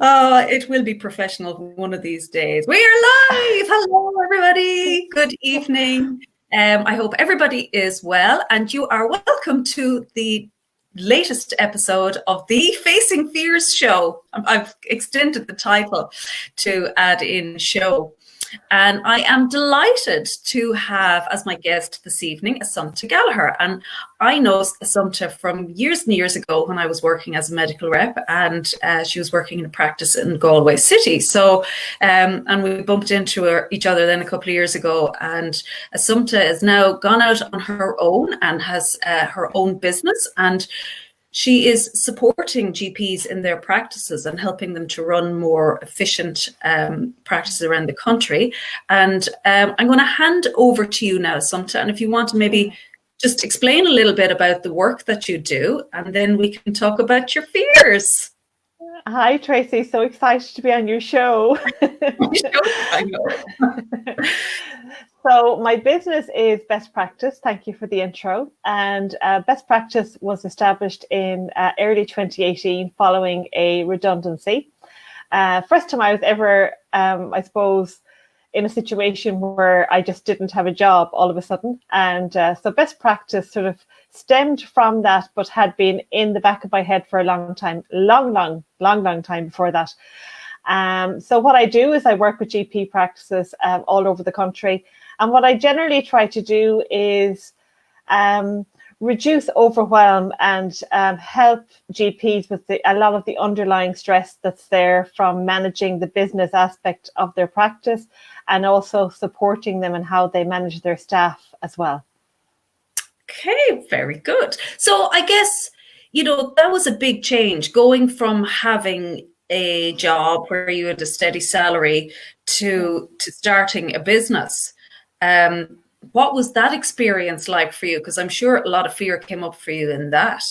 Oh, it will be professional one of these days. We are live. Hello, everybody. Good evening. I hope everybody is well, and you are welcome to the latest episode of the Facing Fears show. I've extended the title to add in show. And I am delighted to have as my guest this evening Assumpta Gallager. And I know Assumpta from years and years ago when I was working as a medical rep, and she was working in a practice in Galway City. So, and we bumped into each other then a couple of years ago. And Assumpta has now gone out on her own and has her own business. And she is supporting GPs in their practices and helping them to run more efficient practices around the country. And I'm going to hand over to you now, Assumpta. And if you want to maybe just explain a little bit about the work that you do, and then we can talk about your fears. Hi, Tracy. So excited to be on your show. I know. So my business is Best Practice. Thank you for the intro. And Best Practice was established in early 2018 following a redundancy. First time I was ever, I suppose, in a situation where I just didn't have a job all of a sudden. And so Best Practice sort of stemmed from that, but had been in the back of my head for a long time, long time before that. So what I do is I work with GP practices all over the country. And what I generally try to do is reduce overwhelm and help GPs with a lot of the underlying stress that's there from managing the business aspect of their practice, and also supporting them in how they manage their staff as well. Okay, very good. So I guess, that was a big change, going from having a job where you had a steady salary to starting a business. What was that experience like for you? Because I'm sure a lot of fear came up for you in that.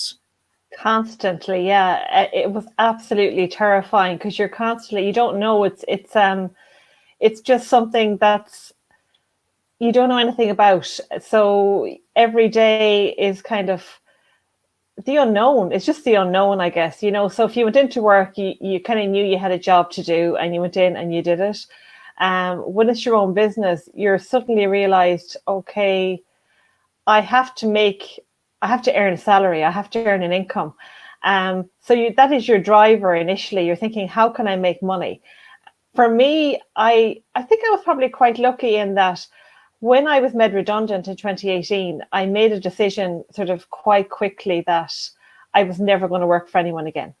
Constantly, yeah. It was absolutely terrifying because you're constantly, you don't know, it's just something that's you don't know anything about. So every day is kind of the unknown. It's just the unknown, I guess. So if you went into work, you kind of knew you had a job to do, and you went in and you did it. When it's your own business, you're suddenly realized, okay, I have to earn a salary. I have to earn an income. So that is your driver initially. You're thinking, how can I make money? For me, I think I was probably quite lucky in that when I was made redundant in 2018, I made a decision sort of quite quickly that I was never going to work for anyone again.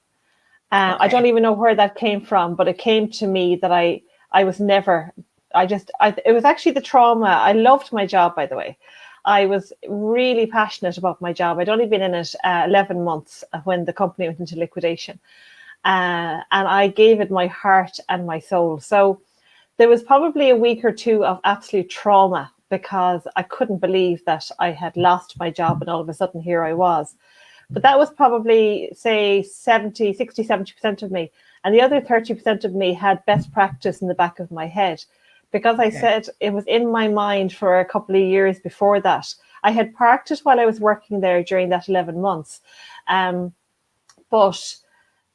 Okay. I don't even know where that came from, but it came to me that I was never, it was actually the trauma. I loved my job, by the way. I was really passionate about my job. I'd only been in it 11 months when the company went into liquidation. And I gave it my heart and my soul. So there was probably a week or two of absolute trauma because I couldn't believe that I had lost my job and all of a sudden here I was. But that was probably, say, 70% of me. And the other 30% of me had Best Practice in the back of my head, because I said it was in my mind for a couple of years before that. I had parked it while I was working there during that 11 months. But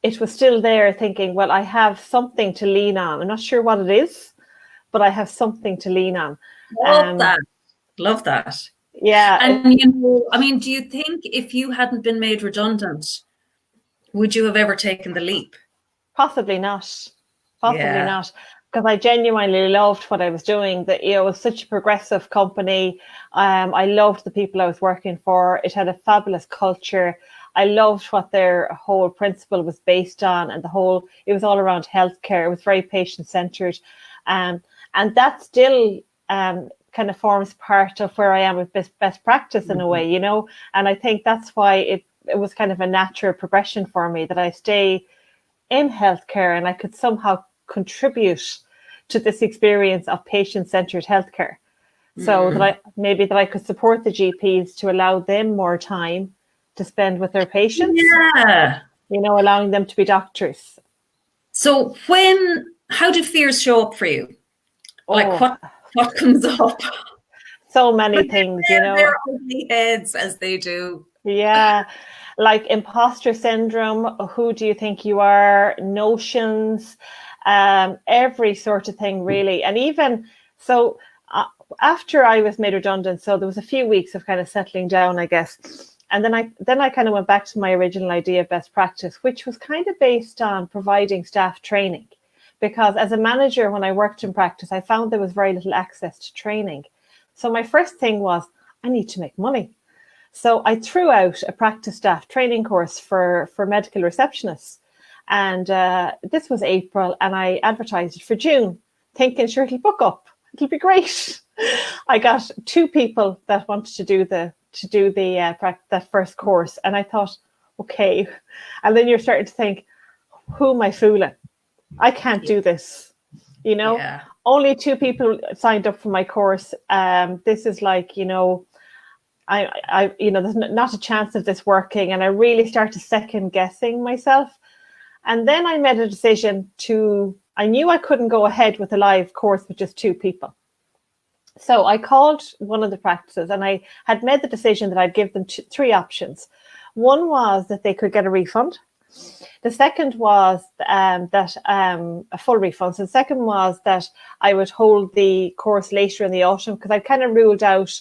it was still there thinking, well, I have something to lean on. I'm not sure what it is, but I have something to lean on. Love that. Yeah. And, do you think if you hadn't been made redundant, would you have ever taken the leap? Possibly not. Not. Because I genuinely loved what I was doing. That it was such a progressive company. I loved the people I was working for. It had a fabulous culture. I loved what their whole principle was based on, and it was all around healthcare. It was very patient-centered. And that still kind of forms part of where I am with best practice in a way, And I think that's why it was kind of a natural progression for me that I stay in healthcare and I could somehow contribute to this experience of patient-centered healthcare. So that I could support the GPs to allow them more time to spend with their patients. Yeah. Allowing them to be doctors. So how do fears show up for you? Like what comes up? So many things, They're ugly heads as they do. Yeah. like imposter syndrome, who do you think you are, notions, every sort of thing really. And even so, after I was made redundant, so there was a few weeks of kind of settling down, I guess. And then I kind of went back to my original idea of best practice, which was kind of based on providing staff training. Because as a manager, when I worked in practice, I found there was very little access to training. So my first thing was, I need to make money. So I threw out a practice staff training course for medical receptionists. And this was April, and I advertised it for June, thinking, sure, it'll book up. It'll be great. I got 2 people that wanted to do that first course. And I thought, okay. And then you're starting to think, who am I fooling? I can't do this. You know, only 2 people signed up for my course. This is like, you know, I there's not a chance of this working. And I really started second guessing myself. And then I made a decision I knew I couldn't go ahead with a live course with just 2 people. So I called one of the practices, and I had made the decision that I'd give them 3 options. One was that they could get a refund. The second was a full refund. So the second was that I would hold the course later in the autumn, because I kind of ruled out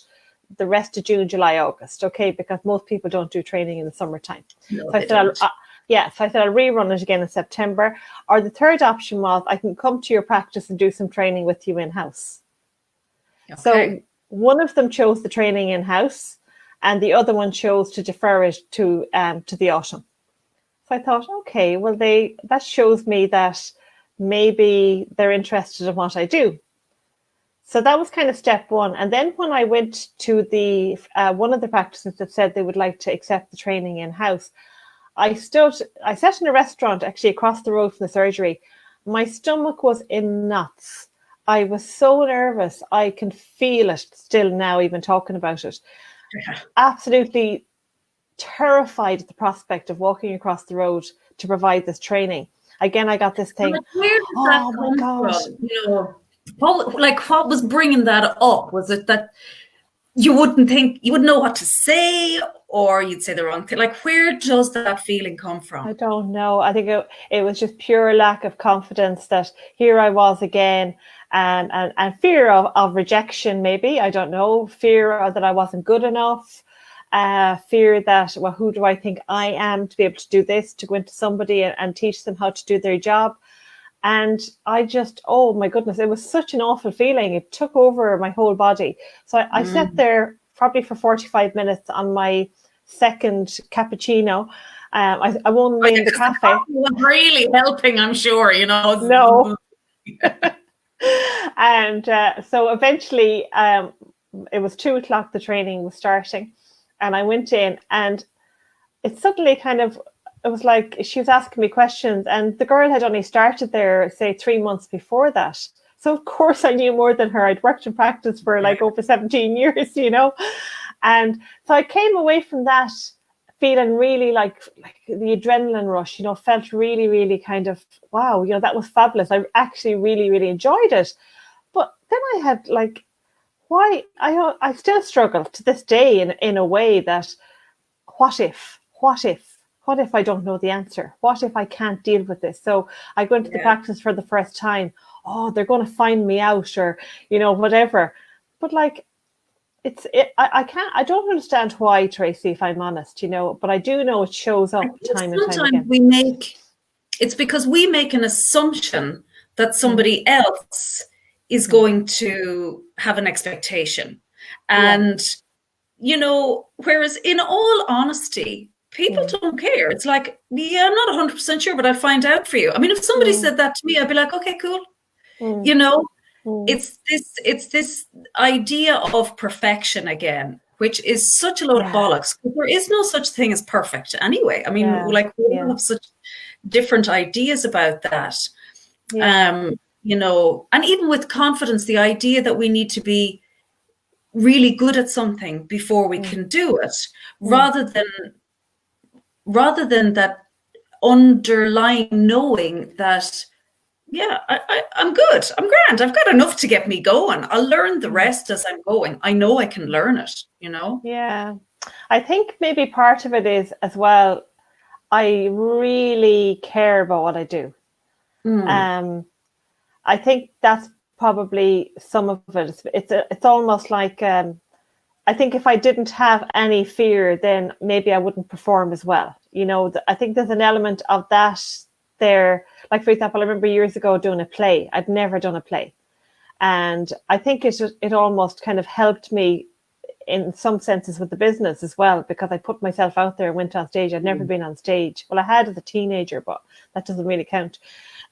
the rest of June, July, August, okay, because most people don't do training in the summertime. No, so I said I'll rerun it again in September. Or the third option was I can come to your practice and do some training with you in-house. Okay. So one of them chose the training in-house, and the other one chose to defer it to the autumn. So I thought, okay, well, that shows me that maybe they're interested in what I do. So that was kind of step one. And then when I went to the one of the practices that said they would like to accept the training in-house, I sat in a restaurant actually across the road from the surgery. My stomach was in knots. I was so nervous. I can feel it still now, even talking about it. Yeah. Absolutely terrified at the prospect of walking across the road to provide this training. Again, I got this thing. Where did that come from? You know, what was bringing that up? Was it that you wouldn't know what to say, or you'd say the wrong thing? Like, where does that feeling come from? I don't know. I think it was just pure lack of confidence that here I was again, and fear of rejection, maybe. I don't know. Fear that I wasn't good enough. Fear that, well, who do I think I am to be able to do this, to go into somebody and teach them how to do their job? And I just, oh my goodness, it was such an awful feeling. It took over my whole body. So I sat there probably for 45 minutes on my second cappuccino. I won't name the cafe. Was really helping, I'm sure, you know. No. And so eventually it was 2:00, the training was starting. And I went in, and it suddenly it was like she was asking me questions, and the girl had only started there, say, 3 months before that. So of course I knew more than her. I'd worked in practice for like over 17 years, you know. And so I came away from that feeling really like the adrenaline rush, you know, felt really, really kind of, wow, you know, that was fabulous. I actually really, really enjoyed it. But then I had like, why I still struggle to this day in a way that what if I don't know the answer? What if I can't deal with this? So I go into the practice for the first time. Oh, they're going to find me out, or, you know, whatever. But like, I don't understand why, Tracy, if I'm honest, you know, but I do know it shows up time and time again. It's because we make an assumption that somebody else is going to have an expectation. And, you know, whereas in all honesty, people don't care. It's like, I'm not 100% sure, but I'll find out for you. I mean, if somebody said that to me, I'd be like, okay, cool. You know, it's this idea of perfection again, which is such a load of bollocks. There is no such thing as perfect anyway. I mean, like we have such different ideas about that. You know, and even with confidence, the idea that we need to be really good at something before we can do it, rather than that underlying knowing that Yeah, I'm good. I'm grand. I've got enough to get me going. I'll learn the rest as I'm going. I know I can learn it, you know? Yeah. I think maybe part of it is as well, I really care about what I do. Mm. I think that's probably some of it. It's almost like I think if I didn't have any fear, then maybe I wouldn't perform as well. You know, I think there's an element of that there. Like, for example, I remember years ago doing a play. I'd never done a play. And I think it almost kind of helped me in some senses with the business as well, because I put myself out there and went on stage. I'd never been on stage. Well, I had as a teenager, but that doesn't really count.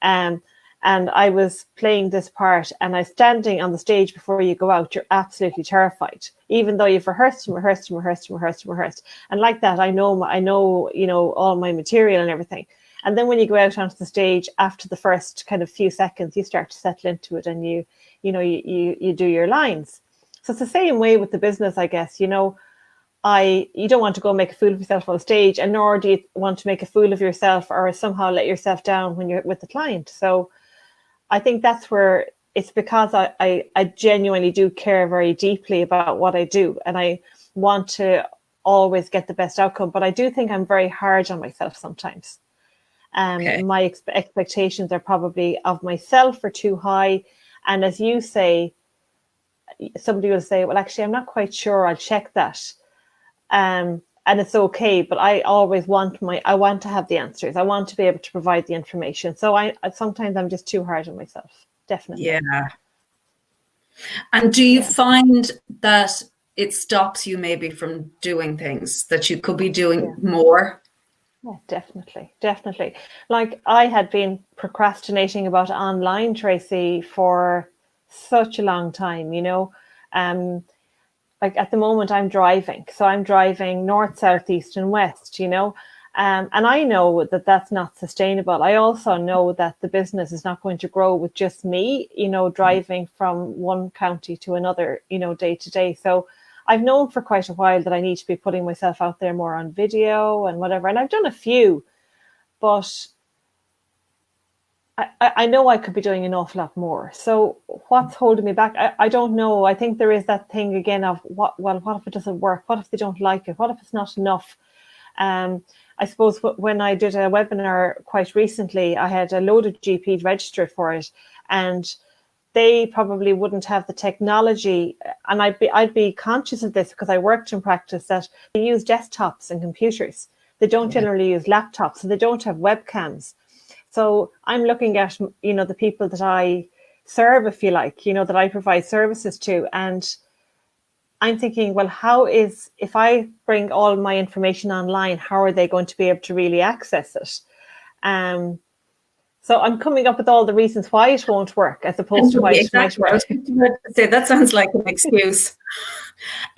Um, and I was playing this part, and I was standing on the stage before you go out. You're absolutely terrified, even though you've rehearsed and rehearsed and rehearsed and rehearsed and rehearsed. And like that, I know, you know, all my material and everything. And then when you go out onto the stage, after the first kind of few seconds, you start to settle into it, and you do your lines. So it's the same way with the business, I guess. You know, you don't want to go make a fool of yourself on stage, and nor do you want to make a fool of yourself or somehow let yourself down when you're with the client. So I think that's where it's because I genuinely do care very deeply about what I do, and I want to always get the best outcome. But I do think I'm very hard on myself sometimes. Okay. My expectations are probably of myself are too high. And as you say, somebody will say, well, actually, I'm not quite sure. I'll check that. And it's okay. But I always want I want to have the answers. I want to be able to provide the information. So sometimes I'm just too hard on myself. Definitely. Yeah. And do you find that it stops you maybe from doing things that you could be doing more? Yeah, definitely. Like, I had been procrastinating about online, Tracy, for such a long time, you know. Like, at the moment I'm driving. So I'm driving north, south, east and west, you know. And I know that that's not sustainable. I also know that the business is not going to grow with just me, you know, driving from one county to another, you know, day to day. So I've known for quite a while that I need to be putting myself out there more on video and whatever. And I've done a few, but I know I could be doing an awful lot more. So what's holding me back? I don't know. I think there is that thing again of what if it doesn't work? What if they don't like it? What if it's not enough? I suppose when I did a webinar quite recently, I had a load of GPs registered for it, and they probably wouldn't have the technology. And I'd be conscious of this because I worked in practice, that they use desktops and computers. They don't generally use laptops, so they don't have webcams. So I'm looking at, you know, the people that I serve, if you like, you know, that I provide services to. And I'm thinking, well, if I bring all my information online, how are they going to be able to really access it? So I'm coming up with all the reasons why it won't work, as opposed to why it might work. I was about to say, that sounds like an excuse.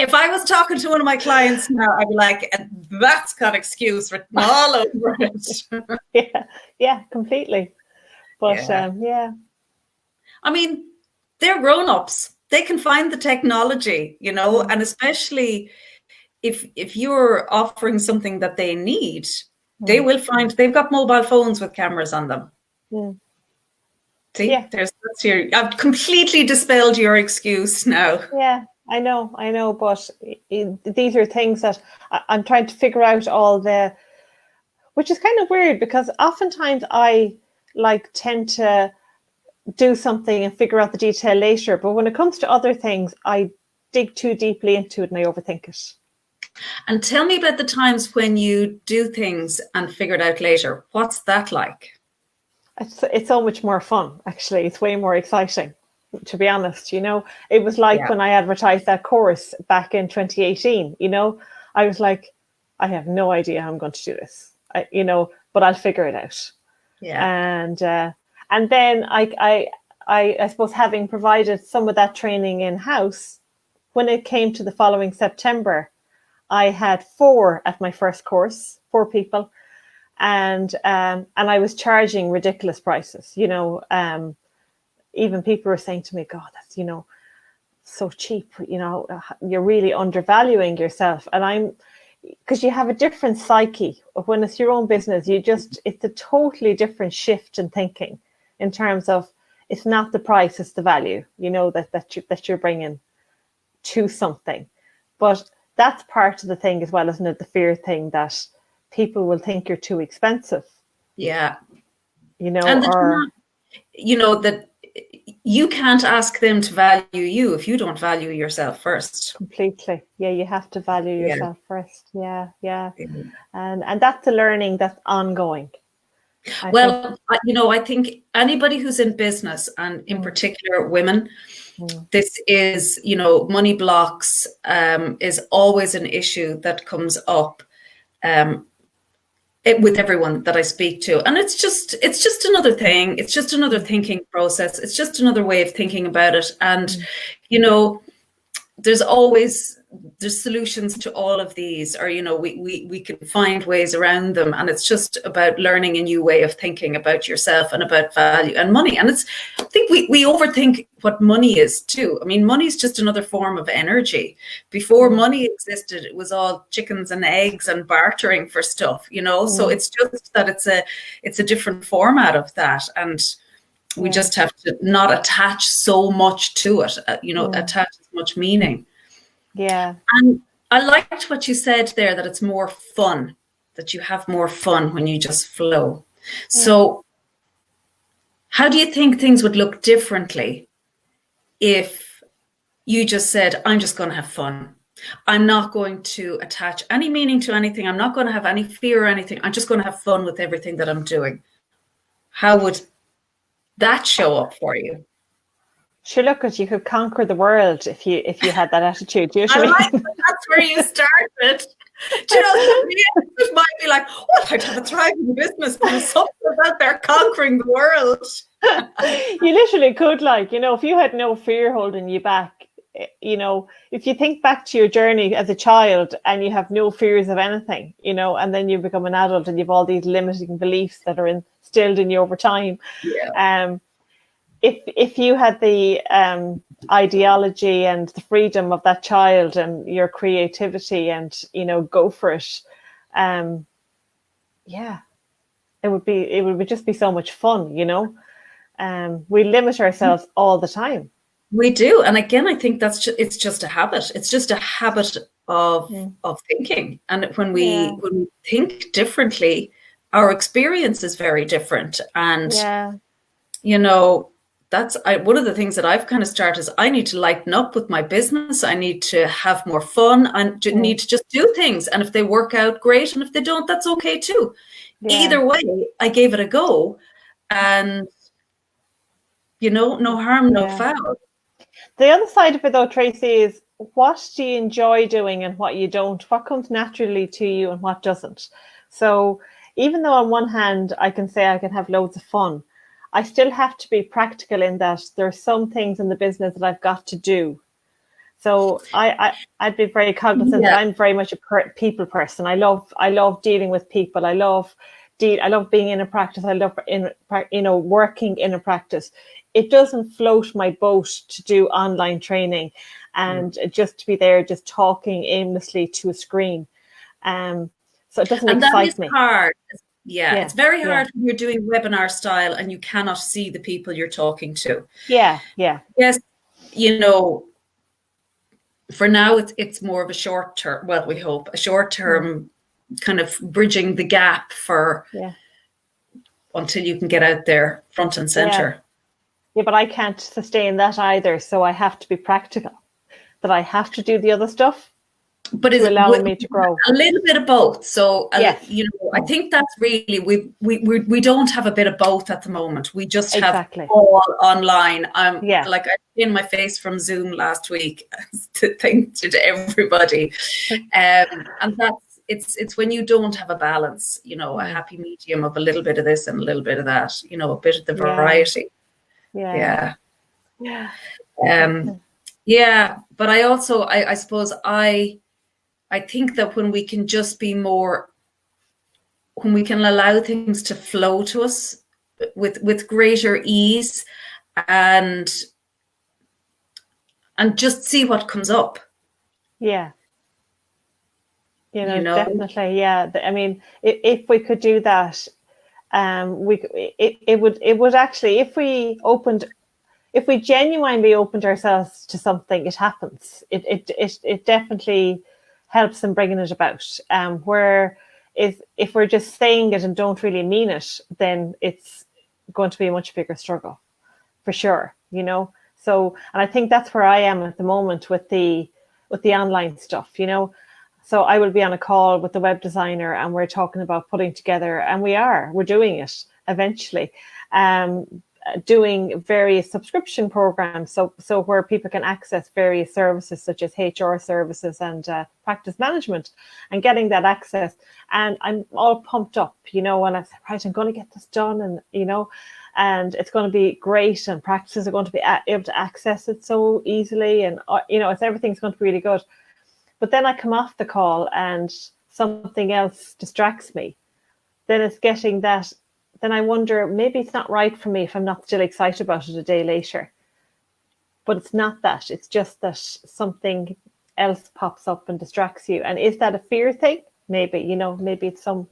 If I was talking to one of my clients now, I'd be like, that's got excuse written all over it. Yeah, completely. But yeah. I mean, they're grown-ups. They can find the technology, you know, and especially if you're offering something that they need, they will find they've got mobile phones with cameras on them. See, I've completely dispelled your excuse now. Yeah, I know, but these are things that I'm trying to figure out which is kind of weird, because oftentimes I tend to do something and figure out the detail later. But when it comes to other things, I dig too deeply into it and I overthink it. And tell me about the times when you do things and figure it out later. What's that like? It's so much more fun, actually. It's way more exciting, to be honest. You know, it was like when I advertised that course back in 2018, you know, I was like, I have no idea how I'm going to do this, you know, but I'll figure it out. Yeah. And then I suppose, having provided some of that training in-house, when it came to the following September, I had 4 at my first course, 4 people. And I was charging ridiculous prices, you know. Even people were saying to me, God, that's, you know, so cheap, you know, you're really undervaluing yourself. And because you have a different psyche when it's your own business, it's a totally different shift in thinking. in terms of it's not the price, it's the value, that you're bringing to something. But that's part of the thing as well, isn't it? The fear thing that people will think you're too expensive. Yeah. And that you can't ask them to value you if you don't value yourself first. Completely. Yeah, you have to value yourself first. Yeah. And that's a learning that's ongoing. I think anybody who's in business, and in particular women, this is, money blocks is always an issue that comes up with everyone that I speak to. And it's just another thing. It's just another thinking process. It's just another way of thinking about it. And, there's solutions to all of these, or, we can find ways around them. And it's just about learning a new way of thinking about yourself and about value and money. And I think we overthink what money is too. I mean, money is just another form of energy. Before money existed, it was all chickens and eggs and bartering for stuff, so it's just that it's a different format of that. And we just have to not attach so much to it, attach as much meaning. Yeah. And I liked what you said there, that it's more fun, that you have more fun when you just flow. So how do you think things would look differently if you just said, I'm just going to have fun? I'm not going to attach any meaning to anything. I'm not going to have any fear or anything. I'm just going to have fun with everything that I'm doing. How would that show up for you? Sure, look, you could conquer the world if you had that attitude. I like that's where you started. It might be like, well, I'd have a thriving business, but there's something about there conquering the world. You literally could, if you had no fear holding you back, if you think back to your journey as a child and you have no fears of anything, and then you become an adult and you have all these limiting beliefs that are instilled in you over time. Yeah. If you had the ideology and the freedom of that child and your creativity and, go for it, it would just be so much fun, we limit ourselves all the time. We do. And again, I think it's just a habit. It's just a habit of thinking. And when we think differently, our experience is very different. And, that's one of the things that I've kind of started is I need to lighten up with my business. I need to have more fun. I need to just do things. And if they work out, great. And if they don't, that's okay too. Yeah. Either way, I gave it a go. And, no harm, no foul. The other side of it though, Tracy, is what do you enjoy doing and what you don't? What comes naturally to you and what doesn't? So even though on one hand, I can say I can have loads of fun, I still have to be practical in that there are some things in the business that I've got to do. So I'd be very cognizant that I'm very much a people person. I love dealing with people. I love being in a practice. I love working in a practice. It doesn't float my boat to do online training and just to be there, just talking aimlessly to a screen. So it doesn't excite me. Hard. Yeah, it's very hard when you're doing webinar style and you cannot see the people you're talking to. Yeah. Yes, for now it's more of a short term. Well, we hope a short term kind of bridging the gap for until you can get out there front and center. Yeah, but I can't sustain that either. So I have to be practical. That I have to do the other stuff. But it's allowing me to grow a little bit of both. So I think that's really we don't have a bit of both at the moment. We just have all online. Like I in my face from Zoom last week to everybody, and that's it's when you don't have a balance, a happy medium of a little bit of this and a little bit of that, a bit of the variety. Yeah. But I also I suppose I think that when we can just be more, when we can allow things to flow to us with greater ease and just see what comes up. Yeah. Definitely. Yeah. I mean, if we could do that it would actually, if we genuinely opened ourselves to something, it happens. It definitely helps in bringing it about. Where if we're just saying it and don't really mean it, then it's going to be a much bigger struggle, for sure. You know. So, and I think that's where I am at the moment with the online stuff. You know. So I will be on a call with the web designer, and we're talking about putting together, and we're doing it eventually. Doing various subscription programs, so where people can access various services such as HR services and practice management, and getting that access. And I'm all pumped up, you know, and I said, right, I'm going to get this done, and you know, and it's going to be great, and practices are going to be able to access it so easily, and you know, everything's going to be really good. But then I come off the call and something else distracts me. Then it's getting that. Then I wonder, maybe it's not right for me if I'm not still excited about it a day later. But it's not that. It's just that something else pops up and distracts you. And is that a fear thing? Maybe, you know, maybe it's some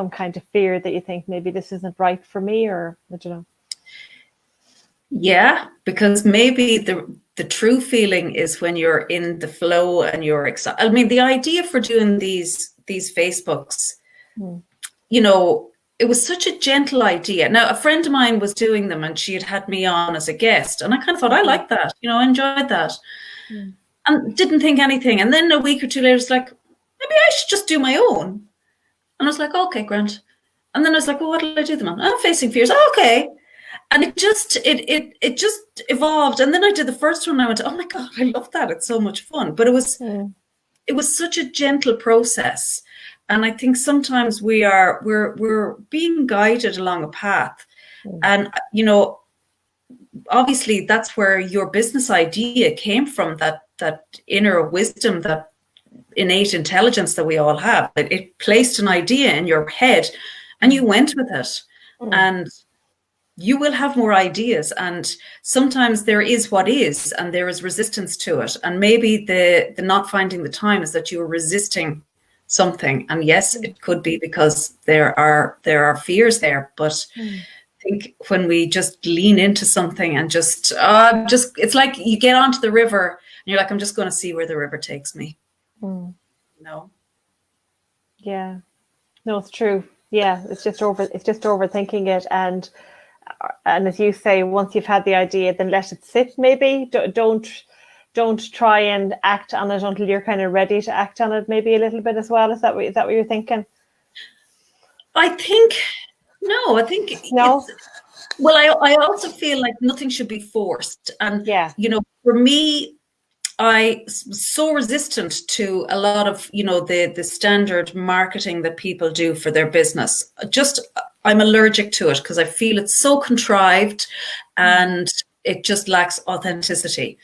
kind of fear that you think maybe this isn't right for me, or I don't know. Yeah, because maybe the true feeling is when you're in the flow and you're excited. I mean, the idea for doing these Facebooks, you know, it was such a gentle idea. Now, a friend of mine was doing them, and she had me on as a guest, and I kind of thought, I like that, you know, I enjoyed that, and didn't think anything. And then a week or two later, it's like, maybe I should just do my own. And I was like, okay, Grant. And then I was like, well, what did I do them on? I'm facing fears. Oh, okay. And it just evolved. And then I did the first one, and I went, oh my God, I love that. It's so much fun. But it was such a gentle process. And I think sometimes we're being guided along a path. And, you know, obviously that's where your business idea came from, that inner wisdom, that innate intelligence that we all have. It placed an idea in your head and you went with it. And you will have more ideas. And sometimes there is what is, and there is resistance to it. And maybe the not finding the time is that you are resisting something. And yes, it could be because there are fears there, but I think when we just lean into something and just it's like you get onto the river and you're like, I'm just going to see where the river takes me. No. Yeah. No, it's true. Yeah, it's just overthinking it, and as you say, once you've had the idea, then let it sit. Maybe don't try and act on it until you're kind of ready to act on it. Maybe a little bit as well. Is that what you're thinking? I think no. Well, I also feel like nothing should be forced, and you know, for me, I was so resistant to a lot of, you know, the standard marketing that people do for their business. I'm allergic to it because I feel it's so contrived and it just lacks authenticity.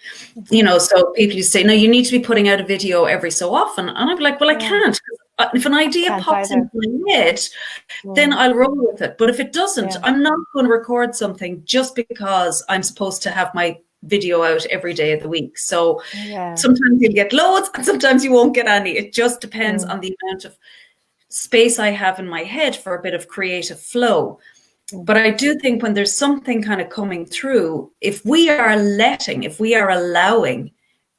You know, so people say, no, you need to be putting out a video every so often. And I'm like, well, I can't. If an idea pops into my head, then I'll roll with it. But if it doesn't, I'm not going to record something just because I'm supposed to have my video out every day of the week. So sometimes you'll get loads and sometimes you won't get any. It just depends on the amount of space I have in my head for a bit of creative flow. But I do think when there's something kind of coming through, if we are allowing,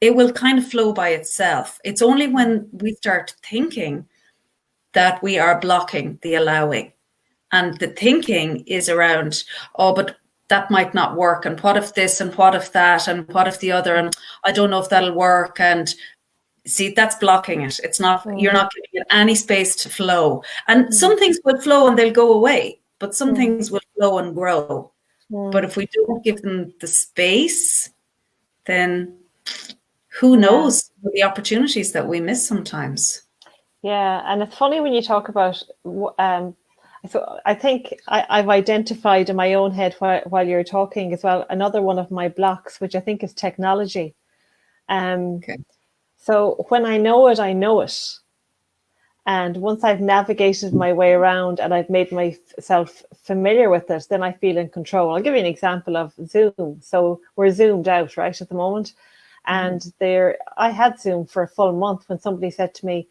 it will kind of flow by itself. It's only when we start thinking that we are blocking the allowing. And the thinking is around, oh, but that might not work. And what if this, and what if that, and what if the other, and I don't know if that'll work. And see, that's blocking it. It's not, you're not giving it any space to flow. And some things will flow and they'll go away, but some things will flow and grow. But if we don't give them the space, then who knows the opportunities that we miss sometimes. Yeah, and it's funny when you talk about, so I think I've identified in my own head while you're talking as well, another one of my blocks, which I think is technology. So when I know it, I know it. And once I've navigated my way around and I've made myself familiar with it, then I feel in control. I'll give you an example of Zoom. So we're Zoomed out right at the moment. And I had Zoom for a full month when somebody said to me,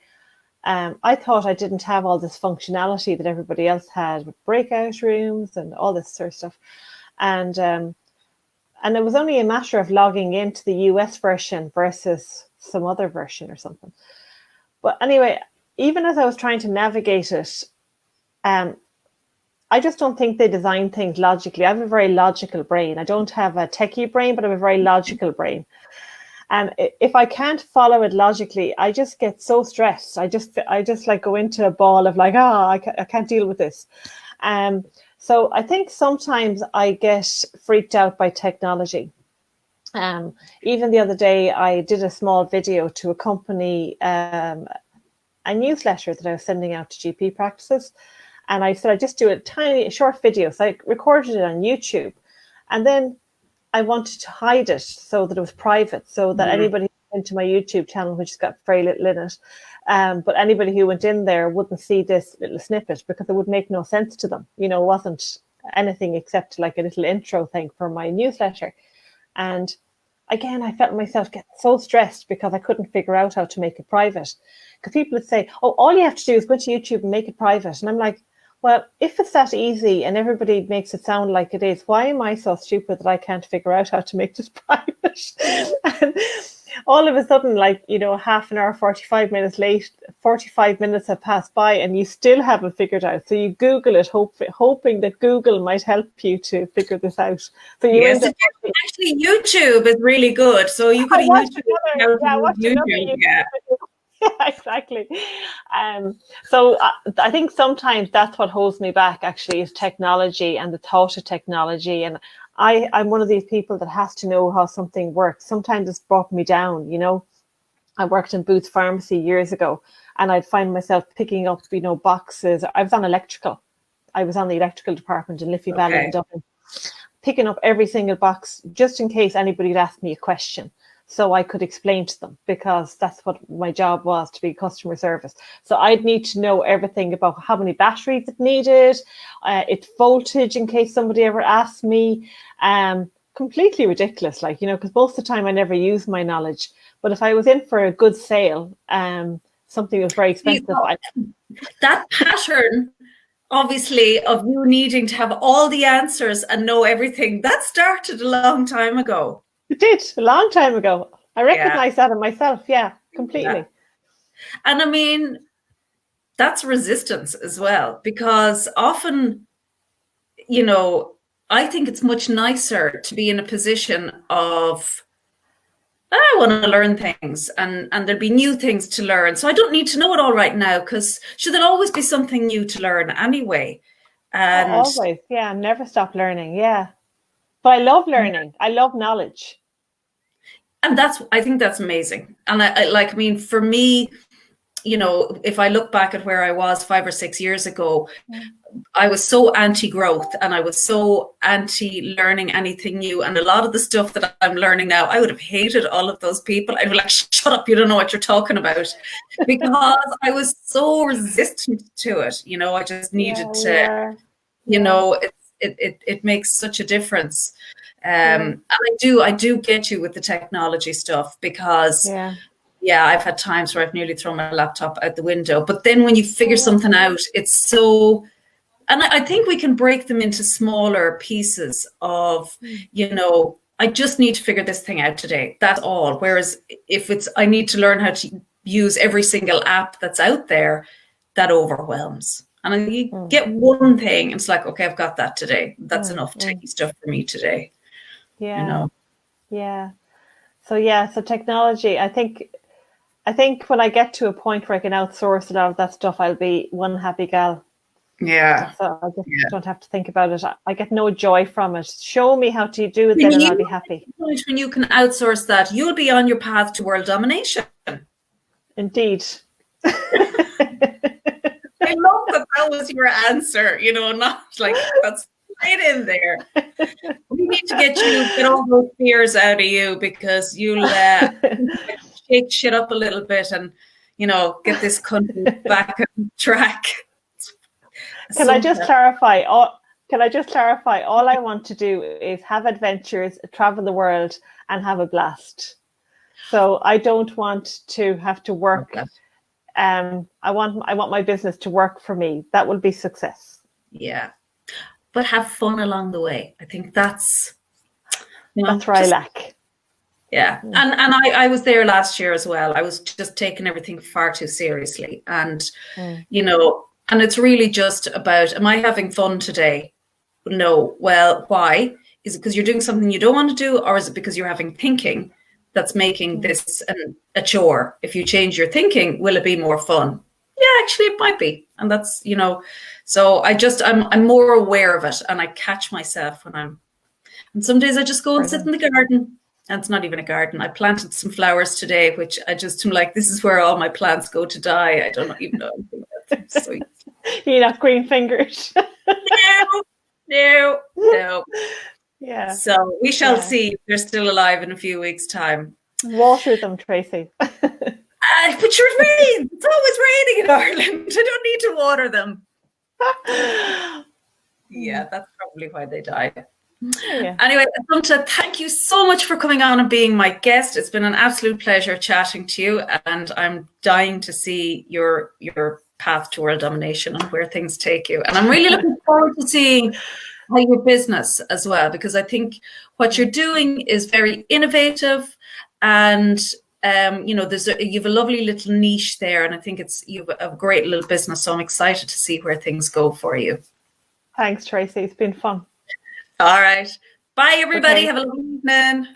I thought I didn't have all this functionality that everybody else had with breakout rooms and all this sort of stuff. And it was only a matter of logging into the US version versus some other version or something. But anyway, even as I was trying to navigate it, I just don't think they design things logically. I have a very logical brain. I don't have a techie brain, but I have a very logical brain. And if I can't follow it logically, I just get so stressed. I just like go into a ball of like, I can't deal with this. So I think sometimes I get freaked out by technology. Even the other day, I did a small video to accompany a newsletter that I was sending out to GP practices. And I said, I just do a short video. So I recorded it on YouTube. And then I wanted to hide it so that it was private, so that anybody who went to my YouTube channel, which has got very little in it, but anybody who went in there wouldn't see this little snippet because it would make no sense to them. You know, it wasn't anything except like a little intro thing for my newsletter. And again, I felt myself get so stressed because I couldn't figure out how to make it private. Because people would say, oh, all you have to do is go to YouTube and make it private. And I'm like, well, if it's that easy and everybody makes it sound like it is, why am I so stupid that I can't figure out how to make this private? And all of a sudden, like, you know, half an hour, 45 minutes late, 45 minutes have passed by and you still haven't figured out. So you Google it, hoping that Google might help you to figure this out. So you actually, YouTube is really good. So you could YouTube. Yeah. Yeah, exactly. So I think sometimes that's what holds me back, actually, is technology and the thought of technology. And I'm one of these people that has to know how something works. Sometimes it's brought me down, you know. I worked in Boots Pharmacy years ago and I'd find myself picking up, you know, boxes. I was on the electrical department in Liffey Valley in Dublin, picking up every single box just in case anybody had asked me a question. So I could explain to them, because that's what my job was, to be customer service. So I'd need to know everything about how many batteries it needed, its voltage in case somebody ever asked me. Completely ridiculous, like, you know, because most of the time I never use my knowledge. But if I was in for a good sale, something was very expensive. That pattern, obviously, of you needing to have all the answers and know everything, that started a long time ago. It did, a long time ago. I recognize that in myself. Yeah, completely. Yeah. And I mean, that's resistance as well, because often, you know, I think it's much nicer to be in a position of, I want to learn things and there'll be new things to learn. So I don't need to know it all right now, because there'll always be something new to learn anyway. And always, yeah, never stop learning. Yeah. But I love learning. I love knowledge. And I think that's amazing. And I mean, for me, you know, if I look back at where I was 5 or 6 years ago, I was so anti-growth and I was so anti-learning anything new. And a lot of the stuff that I'm learning now, I would have hated all of those people. I'd be like, shut up, you don't know what you're talking about. Because I was so resistant to it. You know, I just needed to, you know, it makes such a difference. And I do get you with the technology stuff, because I've had times where I've nearly thrown my laptop out the window. But then when you figure something out, it's so, and I think we can break them into smaller pieces of, you know, I just need to figure this thing out today. That's all. Whereas if it's, I need to learn how to use every single app that's out there, that overwhelms. And you get one thing, and it's like, okay, I've got that today. That's enough techie stuff for me today. Yeah. You know? Yeah. So technology, I think when I get to a point where I can outsource a lot of that stuff, I'll be one happy gal. Yeah. So I just don't have to think about it. I get no joy from it. Show me how to do it, then and I'll be happy. When you can outsource that, you'll be on your path to world domination. Indeed. I love that was your answer, you know, not like that's right in there. We need to get all those fears out of you, because you'll shake shit up a little bit and, you know, get this country back on track. Can I just clarify? All I want to do is have adventures, travel the world, and have a blast. So I don't want to have to work I want my business to work for me. That will be success. Yeah. But have fun along the way. I think that's, that's where I lack. Yeah. And I was there last year as well. I was just taking everything far too seriously. And, and it's really just about, am I having fun today? No. Well, why? Is it because you're doing something you don't want to do? Or is it because you're having thinking that's making this a chore? If you change your thinking, will it be more fun? Yeah, actually it might be. And that's, so I'm more aware of it, and I catch myself and some days I just go and sit in the garden. And it's not even a garden. I planted some flowers today, which I just am like, this is where all my plants go to die. I don't even know anything about them. So, you're not green fingered. No. Yeah. So we shall see if they're still alive in a few weeks' time. Water them, Tracy. But you're rain. It's always raining in Ireland. I don't need to water them. Yeah, that's probably why they die. Yeah. Anyway, Assumpta, thank you so much for coming on and being my guest. It's been an absolute pleasure chatting to you, and I'm dying to see your path to world domination and where things take you. And I'm really looking forward to seeing how your business as well, because I think what you're doing is very innovative, and you have a lovely little niche there, and I think you've a great little business. So I'm excited to see where things go for you. Thanks, Tracy. It's been fun. All right. Bye, everybody. Okay. Have a lovely evening.